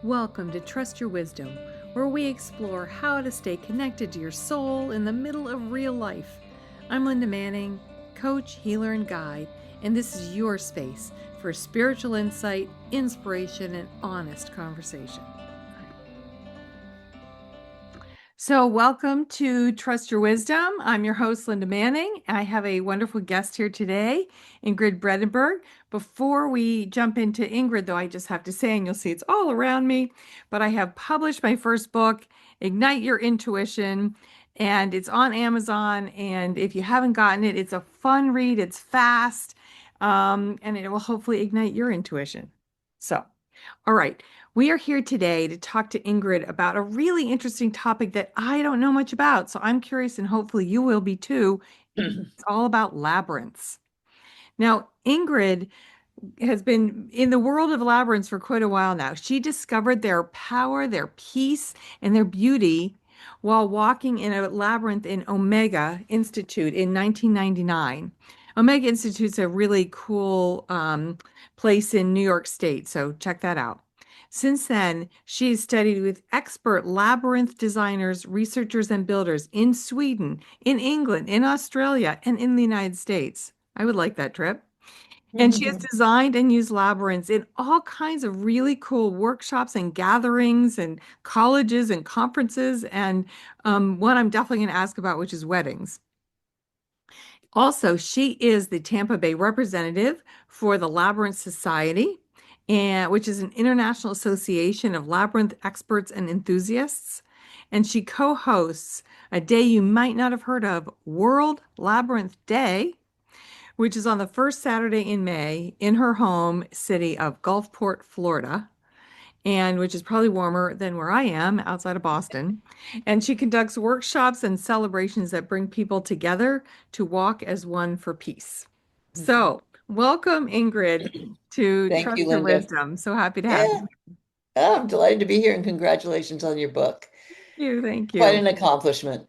Welcome to Trust Your Wisdom, where we explore how to stay connected to your soul in the middle of real life. I'm Linda Manning, coach, healer, and guide, and this is your space for spiritual insight, inspiration, and honest conversation. So, welcome to Trust Your Wisdom. I'm your host, Linda Manning. I have a wonderful guest here today, Ingrid Bredenberg. Before we jump into Ingrid, though, I just have to say, and you'll see it's all around me, but I have published my first book, Ignite Your Intuition, and it's on Amazon. And if you haven't gotten it, it's a fun read, it's fast, and it will hopefully ignite your intuition. So, all right. We are here today to talk to Ingrid about a really interesting topic that I don't know much about. So I'm curious, and hopefully you will be too. It's all about labyrinths. Now, Ingrid has been in the world of labyrinths for quite a while now. She discovered their power, their peace, and their beauty while walking in a labyrinth in Omega Institute in 1999. Omega Institute's a really cool place in New York State, so check that out. Since then, she's studied with expert labyrinth designers, researchers, and builders in Sweden, in England, in Australia, and in the United States. I would like that trip. And she has designed and used labyrinths in all kinds of really cool workshops and gatherings and colleges and conferences, and one I'm definitely going to ask about, which is weddings. Also, she is the Tampa Bay Representative for the Labyrinth Society, which is an international association of labyrinth experts and enthusiasts. And she co-hosts a day you might not have heard of, World Labyrinth Day, which is on the first Saturday in May in her home city of Gulfport, Florida, and which is probably warmer than where I am outside of Boston. And she conducts workshops and celebrations that bring people together to walk as one for peace. So, welcome, Ingrid, to Thank Trust you, Your Linda. Wisdom. So happy to have Yeah, you. I'm delighted to be here and congratulations on your book. Thank you. Thank Quite you. an accomplishment.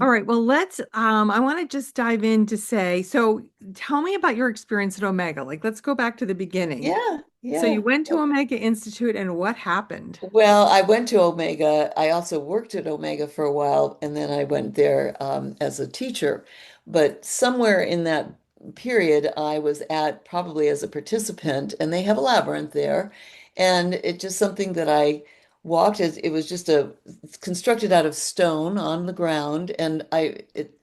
All right, well, I want to just dive in to say, so tell me about your experience at Omega. Like, let's go back to the beginning. Yeah, So you yeah. went to Omega Institute and what happened? Well, I went to Omega. I also worked at Omega for a while, and then I went there as a teacher. But somewhere in that period, I was at probably as a participant, and they have a labyrinth there. And it just something that I walked as it was just it's constructed out of stone on the ground. And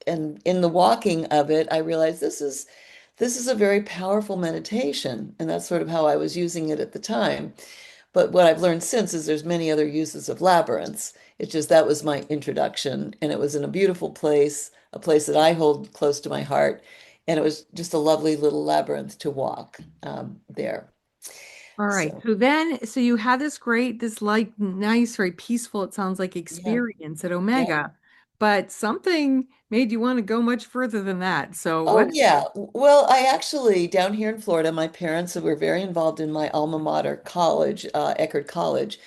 in the walking of it, I realized this is a very powerful meditation. And that's sort of how I was using it at the time. But what I've learned since is there's many other uses of labyrinths. It's just that was my introduction, and it was in a beautiful place, a place that I hold close to my heart, and it was just a lovely little labyrinth to walk there. All right. So So you had this like nice, very peaceful, it sounds like, yeah, experience at yeah. Omega, but something made you want to go much further than that. So Oh what? yeah. Well, I actually down here in Florida, my parents were very involved in my alma mater college, Eckerd College.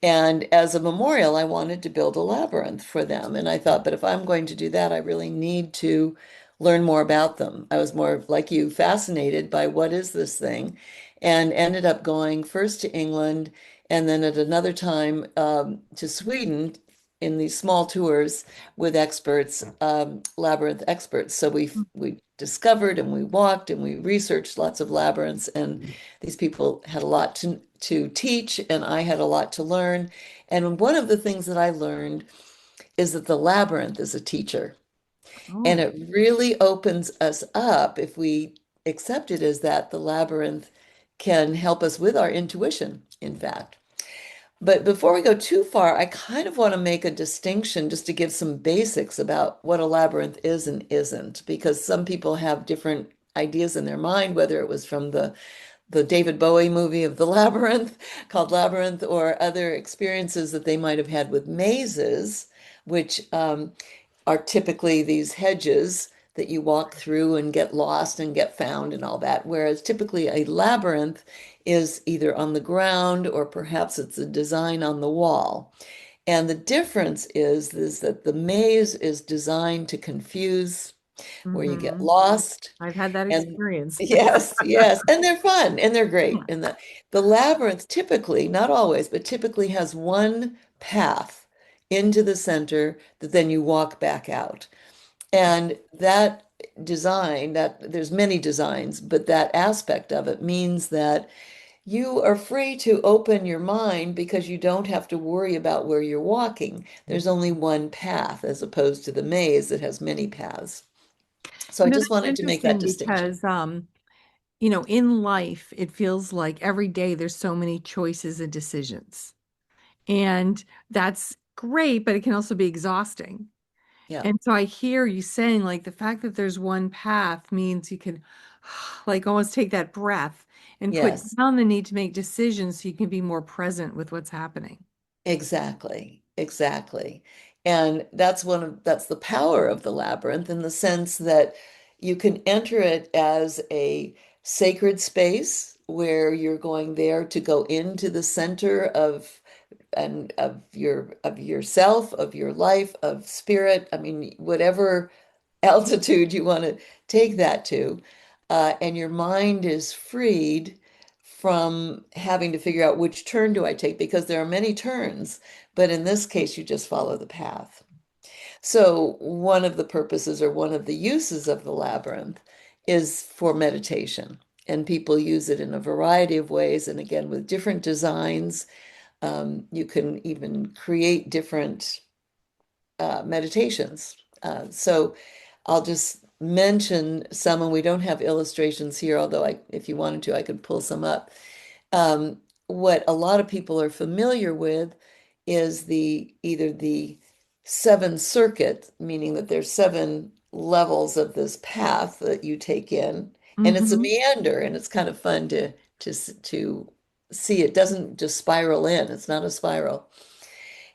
And as a memorial, I wanted to build a labyrinth for them. And I thought, but if I'm going to do that, I really need to learn more about them. I was more like you, fascinated by what is this thing, and ended up going first to England and then at another time to Sweden in these small tours with experts, labyrinth experts. So we discovered and we walked and we researched lots of labyrinths, and these people had a lot to teach, and I had a lot to learn. And one of the things that I learned is that the labyrinth is a teacher, and Oh, it really opens us up if we accept it as that the labyrinth can help us with our intuition, in fact. But before we go too far, I kind of want to make a distinction just to give some basics about what a labyrinth is and isn't, because some people have different ideas in their mind, whether it was from the David Bowie movie of The Labyrinth called Labyrinth, or other experiences that they might have had with mazes, which are typically these hedges that you walk through and get lost and get found and all that. Whereas typically a labyrinth is either on the ground or perhaps it's a design on the wall. And the difference is that the maze is designed to confuse, where you get Hmm. lost. I've had that And experience. yes, yes, and they're fun and they're great. And the labyrinth typically, not always, but typically has one path into the center that then you walk back out. And that design, that there's many designs, but that aspect of it means that you are free to open your mind because you don't have to worry about where you're walking. There's only one path as opposed to the maze that has many paths. So I just That's wanted to make that interesting distinction. because in life, it feels like every day there's so many choices and decisions. And that's great, but it can also be exhausting. Yeah. And so I hear you saying like the fact that there's one path means you can like almost take that breath and put Yes. down the need to make decisions so you can be more present with what's happening. Exactly, exactly. And that's the power of the labyrinth in the sense that you can enter it as a sacred space where you're going there to go into the center of and of yourself, of your life, of spirit. I mean, whatever altitude you want to take that to, and your mind is freed from having to figure out which turn do I take because there are many turns, but in this case, you just follow the path. So, one of the purposes or one of the uses of the labyrinth is for meditation. And people use it in a variety of ways. And again, with different designs, you can even create different meditations. So I'll just mention some, and we don't have illustrations here, although if you wanted to, I could pull some up. What a lot of people are familiar with is either the seven circuit, meaning that there's seven levels of this path that you take in, and it's a Hmm. meander, and it's kind of fun to see. It doesn't just spiral in. It's not a spiral.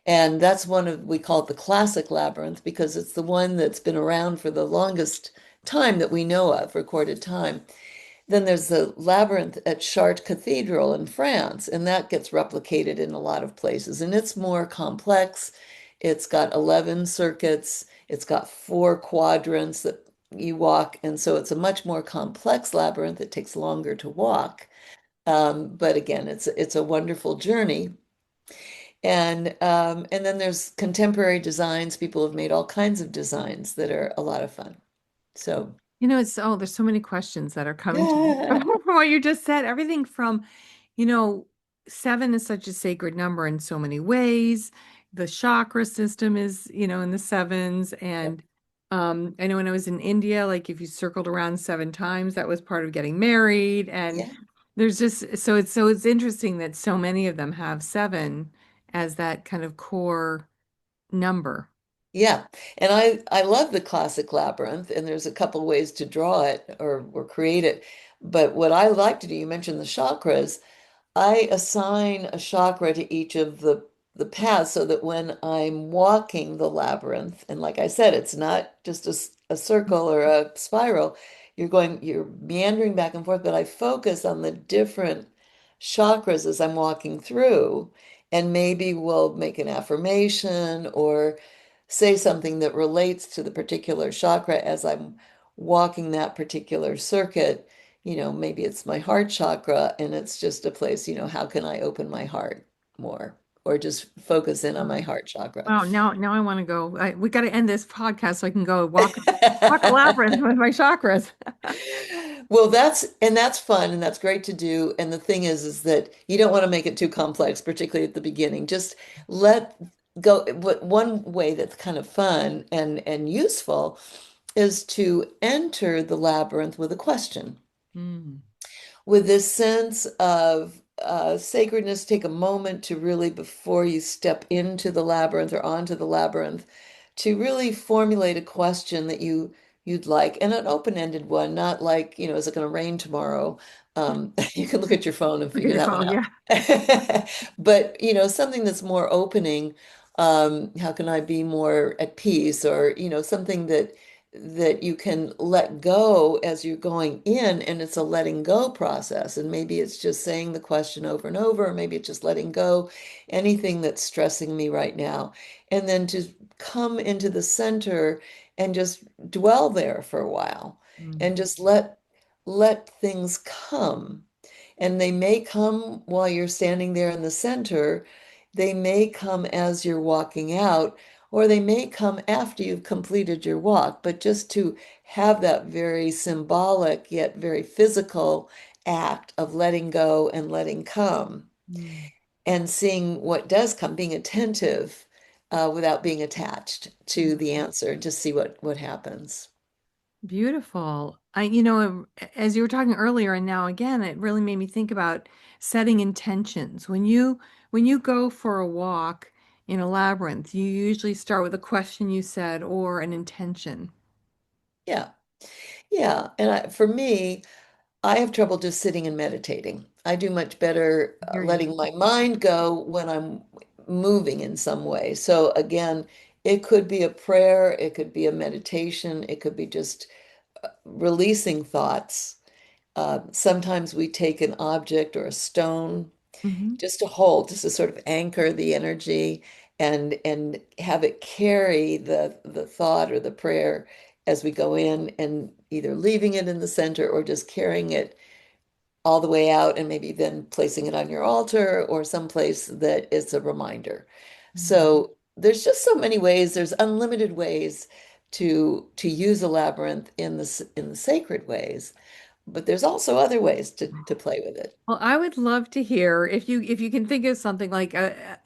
And that's we call it the classic labyrinth because it's the one that's been around for the longest time that we know of, recorded time. Then there's the labyrinth at Chartres Cathedral in France, and that gets replicated in a lot of places. And it's more complex. It's got 11 circuits, it's got four quadrants that you walk. And so it's a much more complex labyrinth. It takes longer to walk. But again, it's a wonderful journey. And then there's contemporary designs. People have made all kinds of designs that are a lot of fun. So there's so many questions that are coming to me from what you just said. Everything from, you know, seven is such a sacred number in so many ways. The chakra system is, in the sevens. yep. And I know when I was in India, like if you circled around seven times, that was part of getting married. And Yeah. there's just so it's interesting that so many of them have seven as that kind of core number. Yeah. And I love the classic labyrinth, and there's a couple ways to draw it or create it. But what I like to do, you mentioned the chakras. I assign a chakra to each of the paths so that when I'm walking the labyrinth, and like I said, it's not just a circle or a spiral. You're meandering back and forth, but I focus on the different chakras as I'm walking through, and maybe we'll make an affirmation or say something that relates to the particular chakra as I'm walking that particular circuit. Maybe it's my heart chakra and it's just a place, how can I open my heart more or just focus in on my heart chakra? Wow, now I want to go. We got to end this podcast so I can go walk a labyrinth with my chakras. Well, that's fun and that's great to do. And the thing is that you don't want to make it too complex, particularly at the beginning. Just let go. What one way that's kind of fun and useful is to enter the labyrinth with a question, Mm. with this sense of sacredness. Take a moment to really, before you step into the labyrinth or onto the labyrinth, to really formulate a question that you'd like, and an open-ended one, not like, is it going to rain tomorrow? You can look at your phone and Look at figure your that one phone. Yeah. out. But, something that's more opening. How can I be more at peace? Or, something that that you can let go as you're going in, and it's a letting go process. And maybe it's just saying the question over and over, or maybe it's just letting go anything that's stressing me right now. And then to come into the center and just dwell there for a while Mm. and just let things come. And they may come while you're standing there in the center. They may come as you're walking out, or they may come after you've completed your walk. But just to have that very symbolic yet very physical act of letting go and letting come Mm. and seeing what does come, being attentive without being attached to the answer, just see what happens. Beautiful. As you were talking earlier and now again, it really made me think about setting intentions. When you go for a walk in a labyrinth, you usually start with a question you said or an intention. Yeah. Yeah. And for me, I have trouble just sitting and meditating. I do much better I hear you. letting my mind go when I'm moving in some way. So again, it could be a prayer, it could be a meditation, it could be just releasing thoughts. Sometimes we take an object or a stone Hmm. just to hold, just to sort of anchor the energy and have it carry the thought or the prayer as we go in, and either leaving it in the center or just carrying it all the way out and maybe then placing it on your altar or someplace that is a reminder. So there's just so many ways, there's unlimited ways to use a labyrinth in the sacred ways, but there's also other ways to play with it. Well, I would love to hear if you can think of something like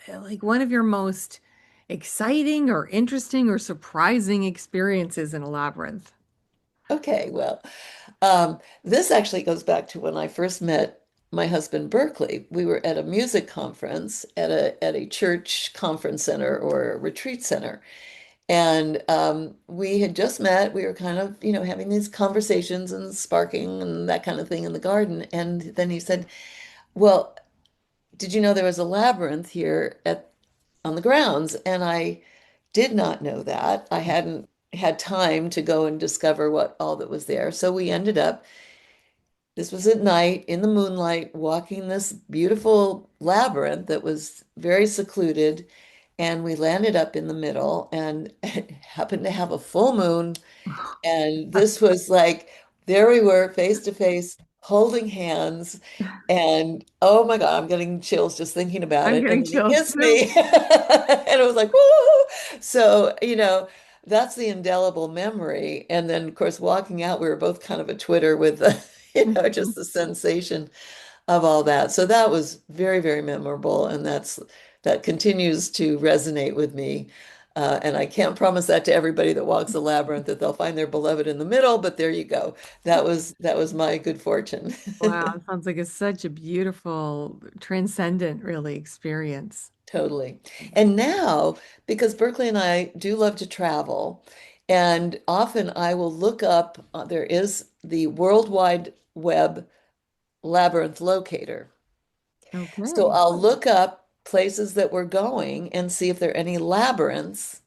like one of your most exciting or interesting or surprising experiences in a labyrinth. Okay, well, this actually goes back to when I first met my husband Berkeley. We were at a music conference at a church conference center or a retreat center. And we had just met. We were kind of, having these conversations and sparking and that kind of thing in the garden. And then he said, "Well, did you know there was a labyrinth here at on the grounds?" And I did not know that. I hadn't had time to go and discover what all that was there. So we ended up, this was at night in the moonlight, walking this beautiful labyrinth that was very secluded. And we landed up in the middle and it happened to have a full moon. And this was like, there we were face to face, holding hands. And oh my God, I'm getting chills just thinking about I'm it. And getting then he chills kissed too. me. And it was like, woo! So, that's the indelible memory. And then, of course, walking out, we were both kind of a twitter with the, just the sensation of all that. So that was very, very memorable. And that continues to resonate with me. And I can't promise that to everybody that walks the labyrinth that they'll find their beloved in the middle, but there you go. That was my good fortune. Wow, it sounds like it's such a beautiful, transcendent, really experience. Totally. And now, because Berkeley and I do love to travel, and often I will look up, there is the World Wide Web Labyrinth locator. So Okay. I'll look up places that we're going and see if there are any labyrinths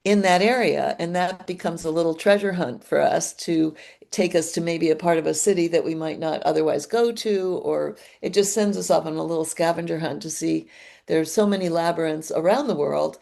in that area. And that becomes a little treasure hunt for us to take us to maybe a part of a city that we might not otherwise go to, or it just sends us off on a little scavenger hunt to see there's so many labyrinths around the world,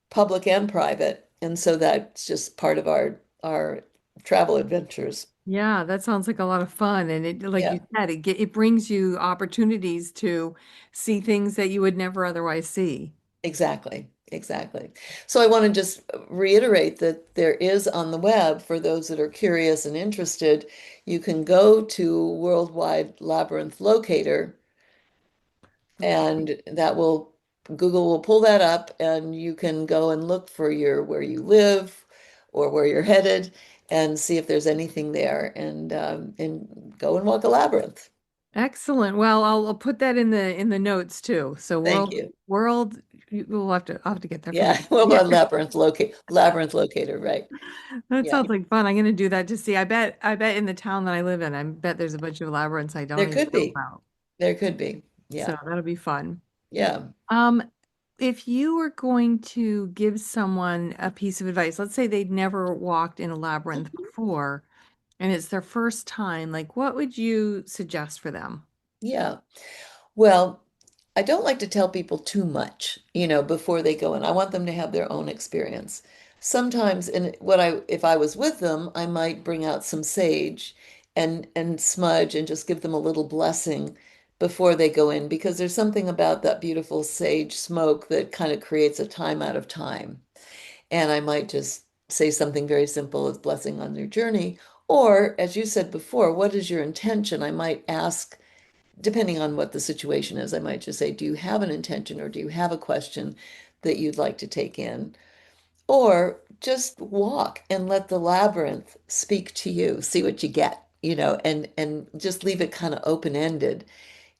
public and private. And so that's just part of our travel adventures. Yeah, that sounds like a lot of fun. And like you Yeah. said, it brings you opportunities to see things that you would never otherwise see. Exactly, exactly. So I want to just reiterate that there is on the web, for those that are curious and interested, you can go to Worldwide Labyrinth Locator, Okay. and Google will pull that up, and you can go and look for where you live or where you're headed and see if there's anything there, and go and walk a labyrinth. Excellent. Well, I'll put that in the notes too. So Thank you. we'll have to get that from Yeah, you. well, Yeah. Labyrinth Locator, right? That Yeah. sounds like fun. I'm gonna do that to see. I bet in the town that I live in, I bet there's a bunch of labyrinths I don't There even could know be. about. There could be. So Yeah. that'll be fun. Yeah. Um, if you were going to give someone a piece of advice, let's say they'd never walked in a labyrinth before and it's their first time, like what would you suggest for them? Yeah. Well, I don't like to tell people too much, before they go in. I want them to have their own experience. Sometimes, if I was with them, I might bring out some sage and smudge and just give them a little blessing before they go in, because there's something about that beautiful sage smoke that kind of creates a time out of time. And I might just say something very simple as blessing on your journey. Or, as you said before, what is your intention? I might ask, depending on what the situation is, I might just say, do you have an intention or do you have a question that you'd like to take in? Or just walk and let the labyrinth speak to you, see what you get, and just leave it kind of open-ended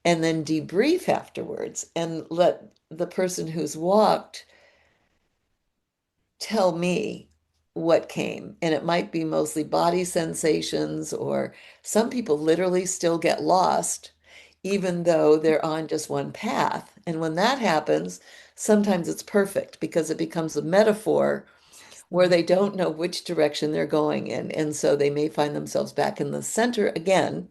and then debrief afterwards and let the person who's walked tell me what came. And it might be mostly body sensations, or some people literally still get lost, even though they're on just one path. And when that happens, sometimes it's perfect because it becomes a metaphor where Interesting. they don't know which direction they're going in. And so they may find themselves back in the center again.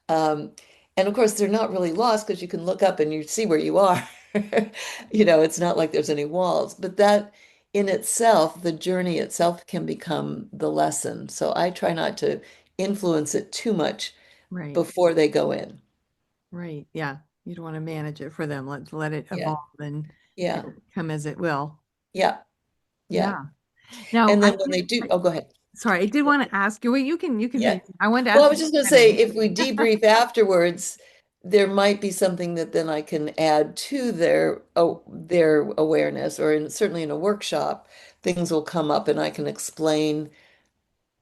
Um, and of course, they're not really lost because you can look up and you see where you are. It's not like there's any walls, but that in itself, the journey itself can become the lesson. So I try not to influence it too much Right. before they go in. Right. Yeah. You don't want to manage it for them. Let it Yeah, evolve and yeah, come as it will. yeah, yeah. Yeah. Now, And then when they do, oh, go ahead. sorry, I did want to ask you. Well, you can Yeah. finish. I wanted to Well, I ask was you just going to say, beginning. if we debrief afterwards, there might be something that then I can add to their awareness, or certainly in a workshop, things will come up and I can explain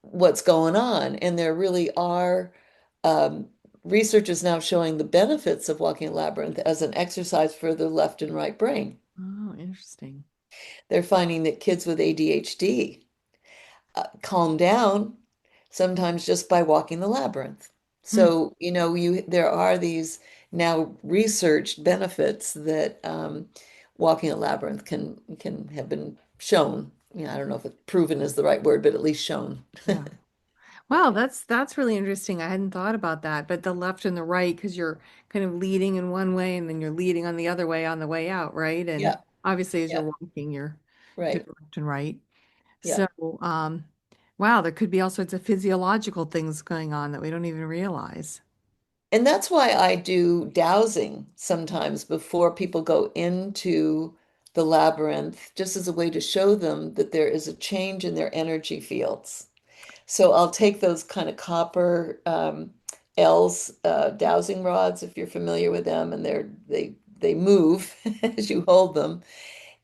what's going on. And there really are um, research is now showing the benefits of walking a labyrinth as an exercise for the left and right brain. Oh, interesting. They're finding that kids with ADHD calm down sometimes just by walking the labyrinth. Hmm. So, there are these now researched benefits that walking a labyrinth can have been shown. I don't know if it proven is the right word, but at least shown. Yeah. Wow, that's really interesting. I hadn't thought about that, but the left and the right, because you're kind of leading in one way and then you're leading on the other way on the way out, right? And Yeah, obviously, as yeah, you're walking, you're doing right. left and right. Yeah. So, wow, there could be all sorts of physiological things going on that we don't even realize. And that's why I do dowsing sometimes before people go into the labyrinth, just as a way to show them that there is a change in their energy fields. So I'll take those kind of copper L's dowsing rods, if you're familiar with them, and they move as you hold them.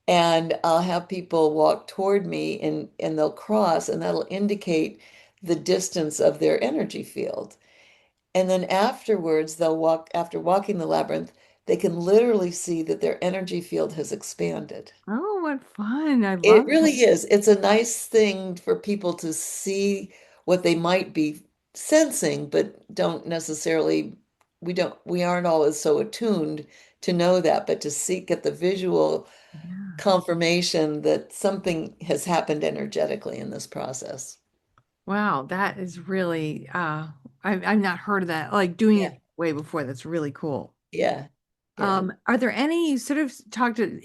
And I'll have people walk toward me and they'll cross, and that'll indicate the distance of their energy field. And then afterwards, they'll walk, after walking the labyrinth, they can literally see that their energy field has expanded. Oh, what fun. I It love really that. is. It's a nice thing for people to see what they might be sensing, but don't necessarily, we aren't always so attuned to know that, but to get the visual Yeah. confirmation that something has happened energetically in this process. Wow, that is really I've not heard of that. Like doing Yeah, it way before. That's really cool. yeah, yeah. Are there any, you sort of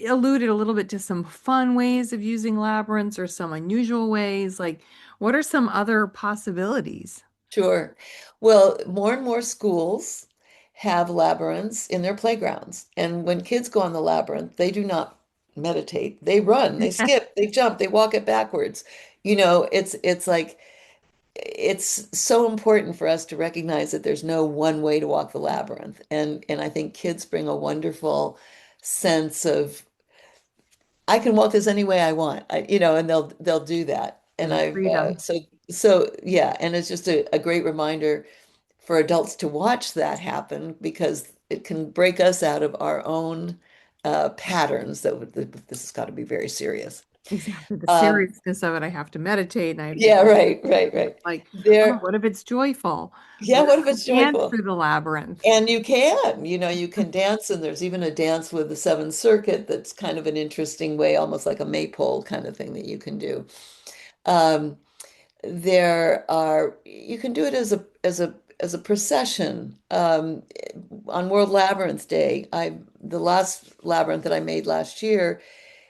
alluded a little bit to some fun ways of using labyrinths or some unusual ways? Like, what are some other possibilities? Sure. Well, more and more schools have labyrinths in their playgrounds. And when kids go on the labyrinth, they do not meditate. They run, they skip, they jump, they walk it backwards. It's like it's so important for us to recognize that there's no one way to walk the labyrinth. And I think kids bring a wonderful sense of I can walk this any way I want. And they'll do that. Yeah, And the I've freedom. so yeah, and it's just a great reminder for adults to watch that happen because it can break us out of our own patterns that this has got to be very serious. Exactly. The Um, seriousness of it, I have to meditate and I have to yeah, right, right, think right. like, oh, There, what if it's joyful? yeah, What what if if it's I dance joyful? through the labyrinth? And you can dance, and there's even a dance with the Seventh Circuit that's kind of an interesting way, almost like a maypole kind of thing that you can do. Um, you can do it as a procession. On World Labyrinth Day, the last labyrinth that I made last year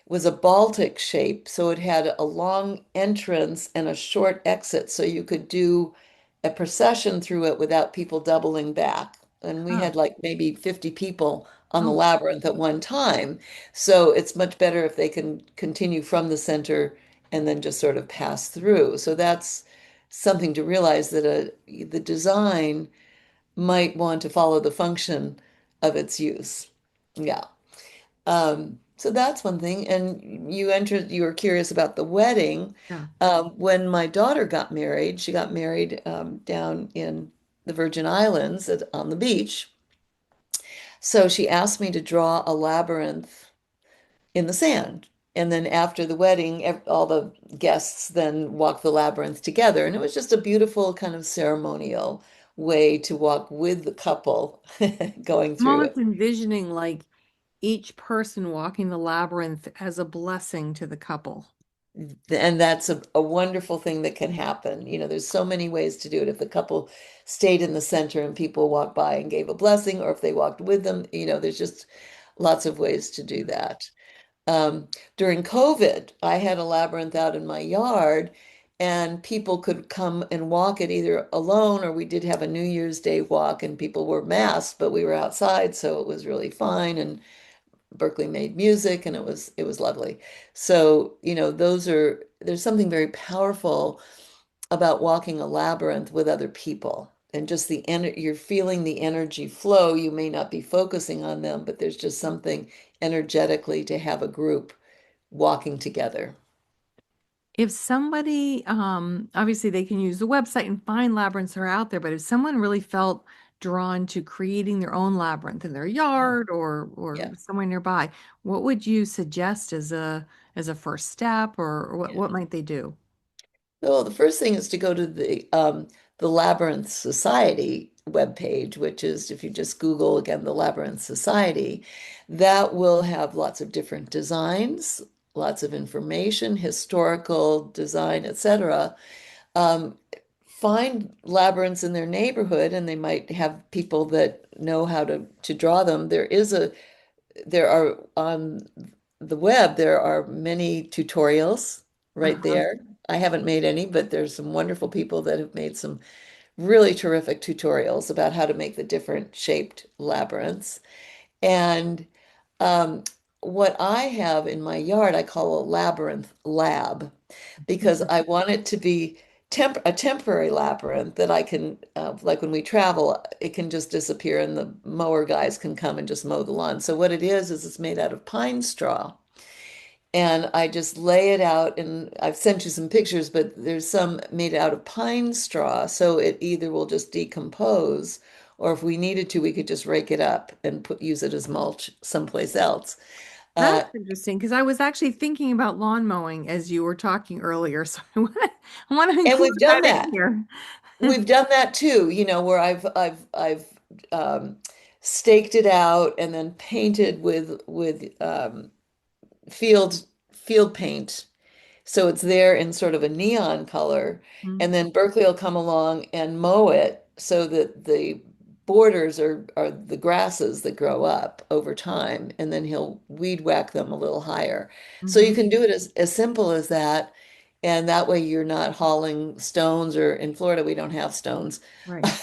was a Baltic shape, so it had a long entrance and a short exit, so you could do a procession through it without people doubling back. And we Oh, had like maybe 50 people on the oh, labyrinth at one time. So it's much better if they can continue from the center and then just sort of pass through. So that's something to realize that the design might want to follow the function of its use. Yeah. So that's one thing. And you were curious about the wedding. yeah. When my daughter got married, she got married down in the Virgin Islands on the beach. So she asked me to draw a labyrinth in the sand. And then after the wedding, all the guests then walked the labyrinth together. And it was just a beautiful kind of ceremonial way to walk with the couple going I'm through almost it. envisioning like each person walking the labyrinth as a blessing to the couple. And that's a wonderful thing that can happen. There's so many ways to do it. If the couple stayed in the center and people walked by and gave a blessing, or if they walked with them, there's just lots of ways to do that. During COVID, I had a labyrinth out in my yard, and people could come and walk it either alone, or we did have a New Year's Day walk, and people were masked, but we were outside, so it was really fine. And Berkeley made music, and it was lovely. So, there's something very powerful about walking a labyrinth with other people. And just you're feeling the energy flow. You may not be focusing on them, but there's just something energetically to have a group walking together. If somebody, obviously they can use the website and find labyrinths that are out there, but if someone really felt drawn to creating their own labyrinth in their Yeah. yard or Yeah. somewhere nearby, what would you suggest as a first step, or what Yeah. what might they do? Well, the first thing is to go to the Labyrinth Society webpage, which is if you just Google again the Labyrinth Society, that will have lots of different designs, lots of information, historical design, etc. Um, find labyrinths in their neighborhood, and they might have people that know how to draw them. There are on the web, there are many tutorials right Uh-huh. there. I haven't made any, but there's some wonderful people that have made some really terrific tutorials about how to make the different shaped labyrinths. And um, what I have in my yard, I call a labyrinth lab because I want it to be a temporary labyrinth that I can, like when we travel, it can just disappear and the mower guys can come and just mow the lawn. So what it is it's made out of pine straw. And I just lay it out, and I've sent you some pictures, but there's some made out of pine straw. So it either will just decompose, or if we needed to, we could just rake it up and use it as mulch someplace else. That's Uh, interesting because I was actually thinking about lawn mowing as you were talking earlier, so I want to and include we've done that in that. here. We've done that too, where I've staked it out and then painted with field field paint, so it's there in sort of a neon color. Mhm. And then Berkeley will come along and mow it so that the borders are the grasses that grow up over time, and then he'll weed whack them a little higher. So you Mhm. can do it as simple as that. And that way you're not hauling stones, or in Florida, we don't have stones. Right.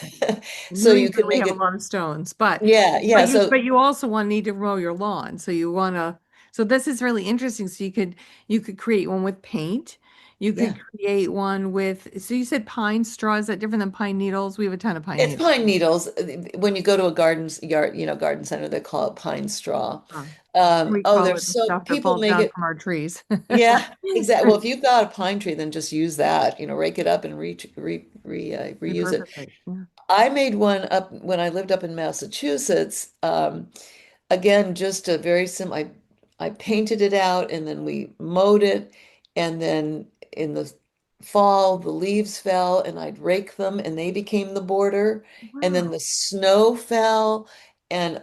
In So New you England, can we make have a it, lot of stones, but yeah, but yeah. you So but you also want need to mow your lawn, so you want to. So this is really interesting. So you could create one with paint. You could yeah. create one with. So you said pine straw. Is that different than pine needles? We have a ton of pine It's needles. pine needles. When you go to a garden center, they call it pine straw. Uh, we Oh, call there's it the so stuff that people falls make down it. from our trees. Yeah, exactly. Well, if you've got a pine tree, then just use that. Rake it up and reuse it. Repurpose it. Yeah. I made one up when I lived up in Massachusetts. Again, just a very simple. I painted it out and then we mowed it. And then in the fall, the leaves fell and I'd rake them and they became the border. And then Wow. the snow fell and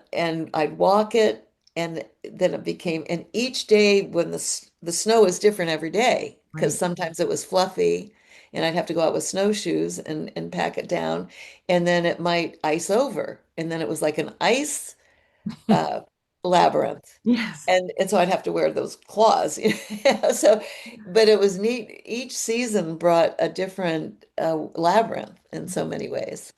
I'd walk it and then it became, and each day when the snow is different every day because Right. sometimes it was fluffy and I'd have to go out with snowshoes and pack it down. And then it might ice over. And then it was like an ice uh, labyrinth. Yes. And so I'd have to wear those claws. So, but it was neat. Each season brought a different labyrinth in so many ways.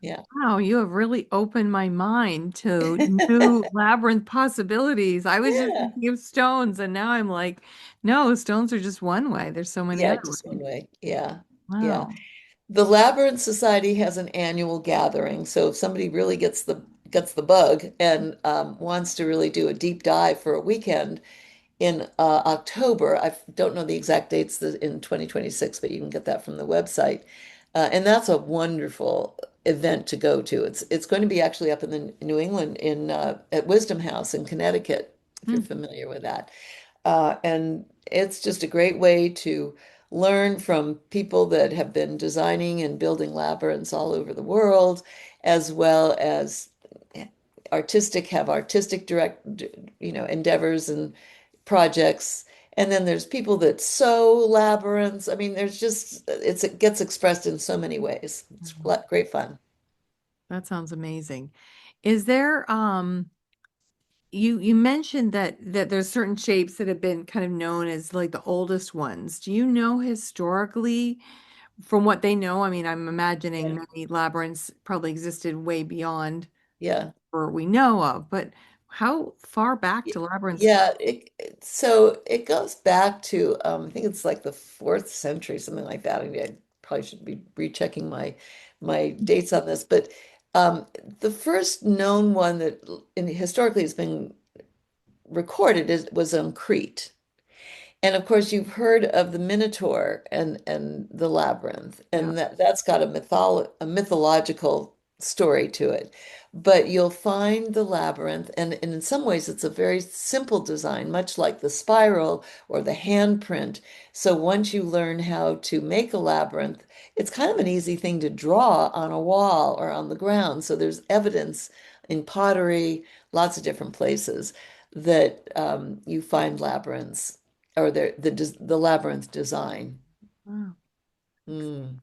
Yeah. Wow, you have really opened my mind to new labyrinth possibilities. I was just Yeah. thinking of stones, and now I'm like, no, stones are just one way. There's so many Yeah, other just one ways. way. Yeah. Yeah. Wow. The Labyrinth Society has an annual gathering. So if somebody really gets the bug and wants to really do a deep dive for a weekend, in October. I don't know the exact dates in 2026, but you can get that from the website. And that's a wonderful event to go to. It's going to be actually up in the New England in at Wisdom House in Connecticut, if you're Hmm. familiar with that. And it's just a great way to learn from people that have been designing and building labyrinths all over the world, as well as have artistic endeavors and projects. And then there's people that sew labyrinths. I mean, it gets expressed in so many ways. It's great fun. That sounds amazing. Is there you mentioned that there's certain shapes that have been kind of known as like the oldest ones. Do you know historically from what they know? I mean, I'm imagining Yeah. many labyrinths probably existed way beyond Yeah. or we know of, but how far back Y- do labyrinths go? Yeah, so it goes back to I think it's like the fourth century, something like that. I mean, I probably should be rechecking my dates on this, but um, the first known one that historically has been recorded was on Crete. And of course, you've heard of the Minotaur and the Labyrinth, Yeah. and that's got a mythological story to it. But you'll find the labyrinth, and in some ways, it's a very simple design, much like the spiral or the handprint. So once you learn how to make a labyrinth, it's kind of an easy thing to draw on a wall or on the ground. So there's evidence in pottery, lots of different places that you find labyrinths or the labyrinth design. Wow. Mm,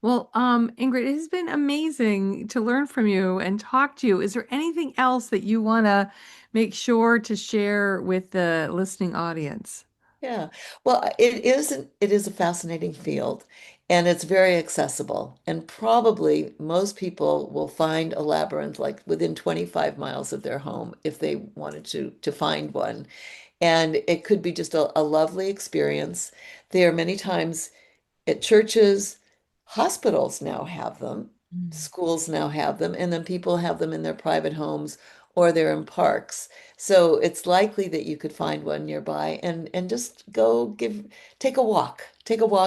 Well, Ingrid, it has been amazing to learn from you and talk to you. Is there anything else that you want to make sure to share with the listening audience? yeah. Well, it is a fascinating field and it's very accessible. And probably most people will find a labyrinth like within 25 miles of their home if they wanted to find one. And it could be just a lovely experience. There are many times at churches, hospitals now have them, Mm. schools now have them, and then people have them in their private homes or they're in parks. So it's likely that you could find one nearby and just take a walk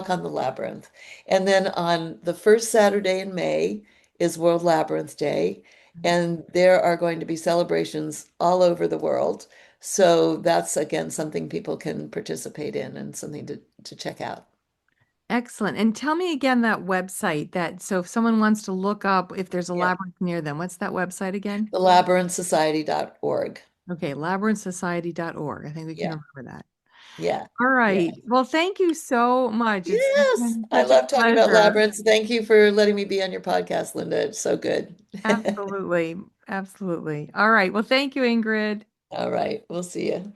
on the labyrinth. And then on the first Saturday in May is World Labyrinth Day, and there are going to be celebrations all over the world. So that's again something people can participate in and something to check out. Excellent. And tell me again that website that so if someone wants to look up if there's a Yeah. labyrinth near them, what's that website again? The labyrinthsociety.org. Okay, labyrinthsociety.org. I think we can Yeah. remember that. Yeah. All Yeah. right. Well, thank you so much. It's Yes. been I such a love talking about pleasure. labyrinths. Thank you for letting me be on your podcast, Linda. It's so good. Absolutely. Absolutely. All right. Well, thank you, Ingrid. All right. We'll see you.